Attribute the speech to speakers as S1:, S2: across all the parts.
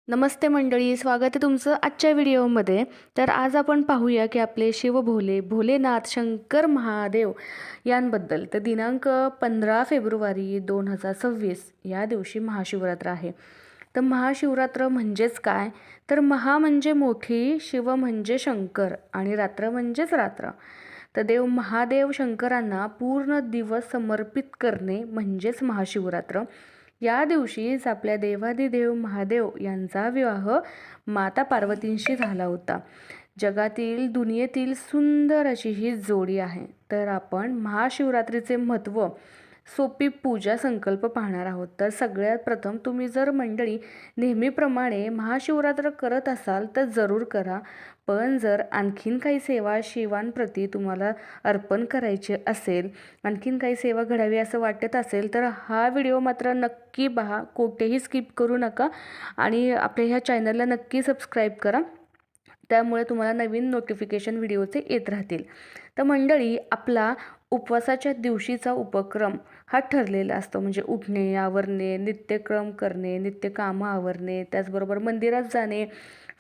S1: नमस्ते मंडळी, स्वागत आहे तुमचं आजच्या व्हिडिओमध्ये. तर आज आपण पाहूया की आपले शिवभोले भोलेनाथ शंकर महादेव यांबद्दल. तर दिनांक 15 फेब्रुवारी 2026 या दिवशी महाशिवरात्र आहे. तर महाशिवरात्र म्हणजेच काय? तर महा म्हणजे मोठी, शिव म्हणजे शंकर आणि रात्र म्हणजेच रात्र. तर देव महादेव शंकरांना पूर्ण दिवस समर्पित करणे म्हणजेच महाशिवरात्र. या दिवशीच आपल्या देवादिदेव महादेव यांचा विवाह माता पार्वतींशी झाला होता. जगातील दुनियेतील सुंदर अशी ही जोडी आहे. तर आपण महाशिवरात्रीचे महत्त्व, सोपी पूजा संकल्प पाहणार आहोत. तर सगळ्यात प्रथम तुम्ही जर मंडळी नेहमीप्रमाणे महाशिवरात्र करत असाल तर जरूर करा. पण जर आणखीन काही सेवा शिवांप्रती तुम्हाला अर्पण करायचे असेल, आणखीन काही सेवा घडावी असं वाटत असेल तर हा व्हिडिओ मात्र नक्की पहा, कोठेही स्किप करू नका आणि आपल्या ह्या चॅनलला नक्की सबस्क्राईब करा. त्यामुळे तुम्हाला नवीन नोटिफिकेशन व्हिडिओचे येत राहतील. तर मंडळी, आपला उपवासाच्या दिवशीचा उपक्रम हा ठरलेला असतो. म्हणजे उठणे, आवरणे, नित्यक्रम करणे, नित्यकामं आवरणे, त्याचबरोबर मंदिरात जाणे,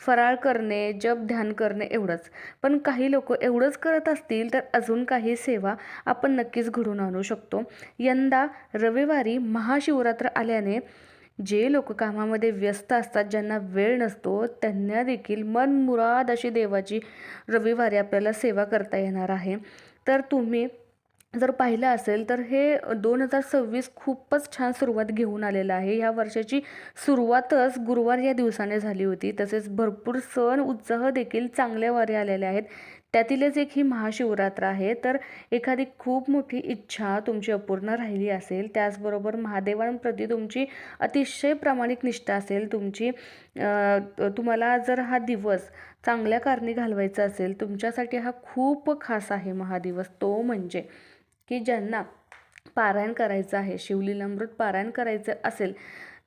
S1: फराळ करणे, जप ध्यान करणे एवढंच. पण काही लोक एवढंच करत असतील तर अजून काही सेवा आपण नक्कीच घडून आणू शकतो. यंदा रविवारी महाशिवरात्र आल्याने जे लोक कामामध्ये व्यस्त असतात, ज्यांना वेळ नसतो, त्यांना देखील मनमुराद अशी देवाची रविवारी आपल्याला सेवा करता येणार आहे. तर तुम्ही जर पाहिलं असेल तर हे 2026 खूपच छान सुरुवात घेऊन आलेलं आहे. ह्या वर्षाची सुरुवातच गुरुवार या दिवसाने झाली होती. तसेच भरपूर सण उत्साह देखील चांगल्या वारी आलेले आहेत. त्यातीलच एक ही महाशिवरात्र आहे. तर एखादी खूप मोठी इच्छा तुमची अपूर्ण राहिली असेल, त्याचबरोबर महादेवांप्रती तुमची अतिशय प्रामाणिक निष्ठा असेल तुमची, तुम्हाला जर हा दिवस चांगल्या कारणी घालवायचा असेल, तुमच्यासाठी हा खूप खास आहे महादिवस. तो म्हणजे की ज्यांना पारायण करायचं आहे, शिवलीलामृत पारायण करायचं असेल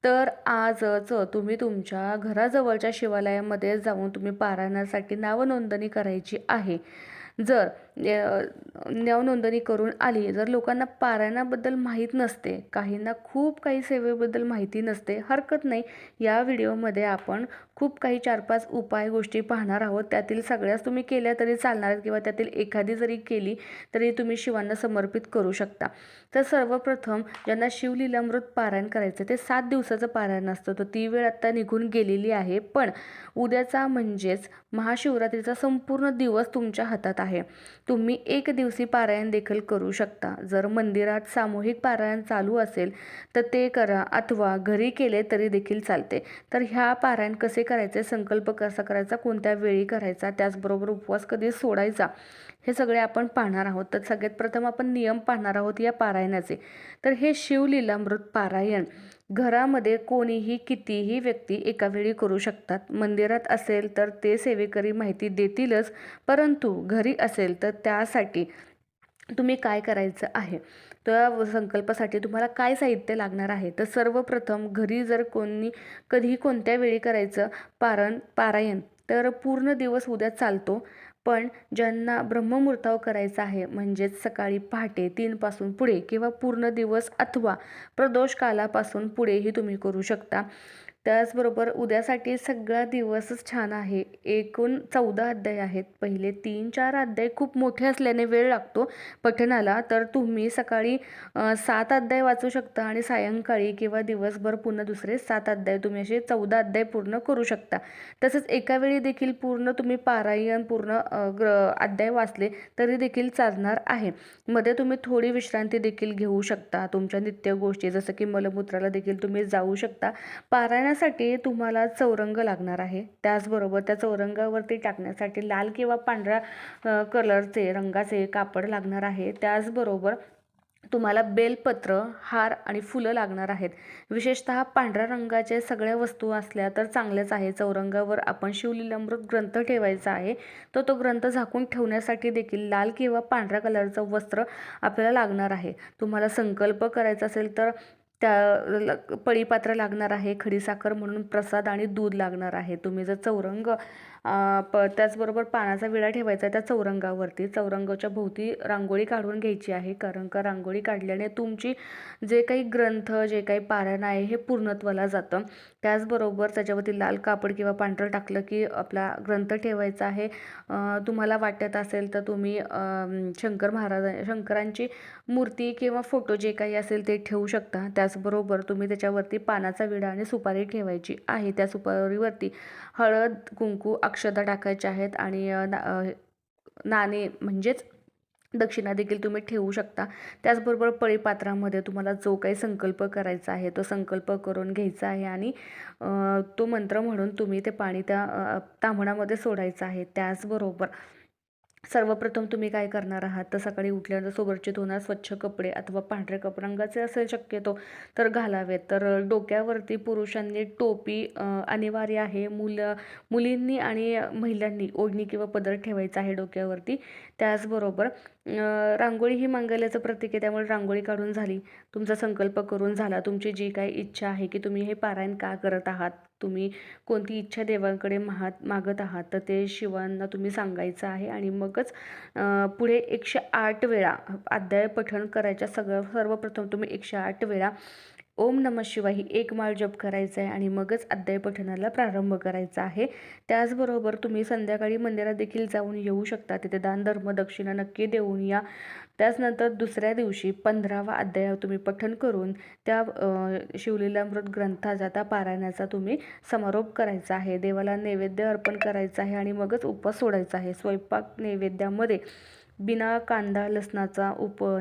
S1: तर आजच तुम्ही तुमच्या घराजवळच्या शिवालयामध्ये जाऊन तुम्ही पारायणासाठी नावनोंदणी करायची आहे. जर नावनोंदणी करून आली, जर लोकांना पारायणाबद्दल माहीत नसते, काहींना खूप काही सेवेबद्दल माहिती नसते, हरकत नाही. या व्हिडिओमध्ये आपण खूप काही 4-5 उपाय गोष्टी पाहणार आहोत. त्यातील सगळ्याच तुम्ही केल्या तरी चालणार आहेत किंवा त्यातील एखादी जरी केली तरी तुम्ही शिवांना समर्पित करू शकता. तर सर्वप्रथम ज्यांना शिवलीलामृत पारायण करायचं, ते 7 दिवसाचं पारायण असतं. तर ती वेळ आता निघून गेलेली आहे. पण उद्याचा म्हणजेच महाशिवरात्रीचा संपूर्ण दिवस तुमच्या हातात आहे. तुम्ही 1 दिवसी पारायण देखील करू शकता. जर मंदिरात सामूहिक पारायण चालू असेल तर ते करा, अथवा घरी केले तरी देखील चालते. तर ह्या पारायण कसे करायचे, संकल्प कसा करायचा, कोणत्या वेळी करायचा, त्याचबरोबर उपवास कधी सोडायचा, हे सगळे आपण पाहणार आहोत. तर सगळ्यात प्रथम आपण नियम पाहणार आहोत या पारायणाचे. तर हे शिवलीलामृत पारायण घरामध्ये कोणीही कितीही व्यक्ती एका वेळी करू शकतात. मंदिरात असेल तर ते सेवेकरी माहिती देतीलच, परंतु घरी असेल तर त्यासाठी तुम्ही काय करायचं आहे, त्या संकल्पासाठी तुम्हाला काय साहित्य लागणार आहे. तर सर्वप्रथम घरी जर कोणी कधी कोणत्या वेळी करायचं पारायण, तर पूर्ण दिवस उद्या चालतो. पण ज्यांना ब्रह्ममुहूर्तावर करायचं आहे, म्हणजेच सकाळी पहाटे 3 पासून पुढे किंवा पूर्ण दिवस अथवा प्रदोष कालापासून पुढेही तुम्ही करू शकता. त्याचबरोबर उद्यासाठी सगळा दिवसच छान आहे. एकूण 14 अध्याय आहेत. पहिले 3-4 अध्याय खूप मोठे असल्याने वेळ लागतो पठणाला. तर तुम्ही सकाळी 7 अध्याय वाचू शकता आणि सायंकाळी किंवा दिवसभर पुन्हा दुसरे 7 अध्याय, तुम्ही असे 14 अध्याय पूर्ण करू शकता. तसंच एका वेळी देखील पूर्ण तुम्ही पारायण पूर्ण अध्याय वाचले तरी देखील चालणार आहे. मध्ये तुम्ही थोडी विश्रांती देखील घेऊ शकता. तुमच्या नित्य गोष्टी जसं की मलमूत्राला देखील तुम्ही जाऊ शकता. पारायणासाठी तुम्हाला चौरंग लागणार आहे. त्याचबरोबर त्या चौरंगावरती टाकण्यासाठी लाल किंवा पांढऱ्या कलरचे रंगाचे कापड लागणार आहे. त्याचबरोबर तुम्हाला बेलपत्र, हार आणि फुलं लागणार आहेत. विशेषतः पांढऱ्या रंगाच्या सगळ्या वस्तू असल्या तर चांगल्याच आहे. चौरंगावर आपण शिवलीलामृत ग्रंथ ठेवायचा आहे. तो ग्रंथ झाकून ठेवण्यासाठी देखील लाल किंवा पांढऱ्या कलरचं वस्त्र आपल्याला लागणार आहे. तुम्हाला संकल्प करायचा असेल तर त्या पळीपात्र लागणार आहे, खडीसाखर म्हणून प्रसाद आणि दूध लागणार आहे. तुम्ही जर चौरंग त्याचबरोबर पानाचा विडा ठेवायचा आहे त्या चौरंगावरती. चौरंगाच्या भोवती रांगोळी काढून घ्यायची आहे, कारण का रांगोळी काढल्याने तुमची जे काही ग्रंथ, जे काही पारायण आहे हे पूर्णत्वाला जातं. त्याचबरोबर त्याच्यावरती लाल कापड किंवा पांढरं टाकलं की आपला ग्रंथ ठेवायचा आहे. तुम्हाला वाटत असेल तर तुम्ही शंकरांची मूर्ती किंवा फोटो जे काही असेल ते ठेवू शकता. त्याचबरोबर तुम्ही त्याच्यावरती पानाचा विडा आणि सुपारी ठेवायची आहे. त्या सुपारीवरती हळद, कुंकू, अक्षता टाकायच्या आहेत आणि नाणे म्हणजेच दक्षिणा देखील तुम्ही ठेवू शकता. त्याचबरोबर पळीपात्रामध्ये तुम्हाला जो काही संकल्प करायचा आहे तो संकल्प करून घ्यायचा आहे आणि तो मंत्र म्हणून तुम्ही ते पाणी त्या ताम्हणामध्ये सोडायचं आहे. त्याचबरोबर सर्वप्रथम तुम्ही काय करणार आहात तर सकाळी उठल्यानंतर सोबतचे धुणार स्वच्छ कपडे अथवा पांढरे रंगाचे असेल शक्यतो तर घालावेत. तर डोक्यावरती पुरुषांनी टोपी अनिवार्य आहे. मुलींनी आणि महिलांनी ओढणी किंवा पदर ठेवायचा आहे डोक्यावरती. त्याचबरोबर रांगोळी ही मांगल्याचं प्रतीक आहे, त्यामुळे रांगोळी काढून झाली, तुमचा संकल्प करून झाला, तुमची जी काही इच्छा आहे की तुम्ही हे पारायण का करत आहात, तुम्ही कोणती इच्छा देवांकडे मागत आहात तर ते शिवांना तुम्ही सांगायचं आहे. आणि मगच पुढे 108 वेळा अध्याय पठण करायच्या. सर्वप्रथम तुम्ही 108 वेळा ओम नमः शिवाय ही एक माळ जप करायचा आहे आणि मगच अध्याय पठणाला प्रारंभ करायचा आहे. त्याचबरोबर तुम्ही संध्याकाळी मंदिरात देखील जाऊन येऊ शकता, तिथे दान धर्म दक्षिणा नक्की देऊन या. त्याचनंतर दुसऱ्या दिवशी 15वा अध्याय तुम्ही पठण करून त्या शिवलीलामृत ग्रंथाचा त्या पारायणाचा तुम्ही समारोप करायचा आहे. देवाला नैवेद्य अर्पण करायचा आहे आणि मगच उपवास सोडायचा आहे. स्वयंपाक नैवेद्यामध्ये बिना कांदा लसणाचा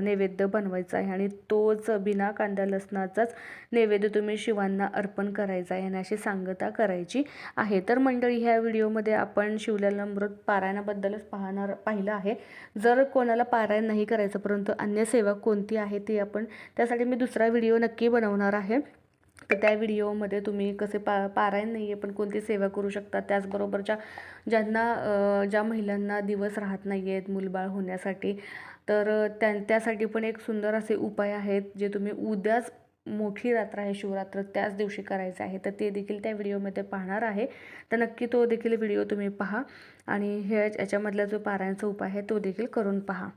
S1: नैवेद्य बनवायचा आहे आणि तोच बिना कांदा लसणाचाच नैवेद्य तुम्ही शिवांना अर्पण करायचा आहे आणि अशी सांगता करायची आहे. तर मंडळी, ह्या व्हिडिओमध्ये आपण शिवलीलामृत पारायणाबद्दलच पाहिलं आहे. जर कोणाला पारायण नाही करायचं परंतु अन्य सेवा कोणती आहे ती आपण त्यासाठी मी दुसरा व्हिडिओ नक्की बनवणार आहे. तर त्या व्हिडिओमध्ये तुम्ही कसे पारायण नाही आहे पण कोणती सेवा करू शकता. त्याचबरोबर ज्या महिलांना दिवस राहत नाही आहेत मूलबाळ होण्यासाठी, तर त्यासाठी पण एक सुंदर असे उपाय आहेत जे तुम्ही उद्याच, मोठी रात्र आहे शिवरात्र, त्याच दिवशी करायचं आहे. तर ते देखील त्या व्हिडिओमध्ये पाहणार आहे. तर नक्की तो देखील व्हिडिओ तुम्ही पहा आणि याच्यामधला जो पारायणचा उपाय आहे तो देखील करून पहा.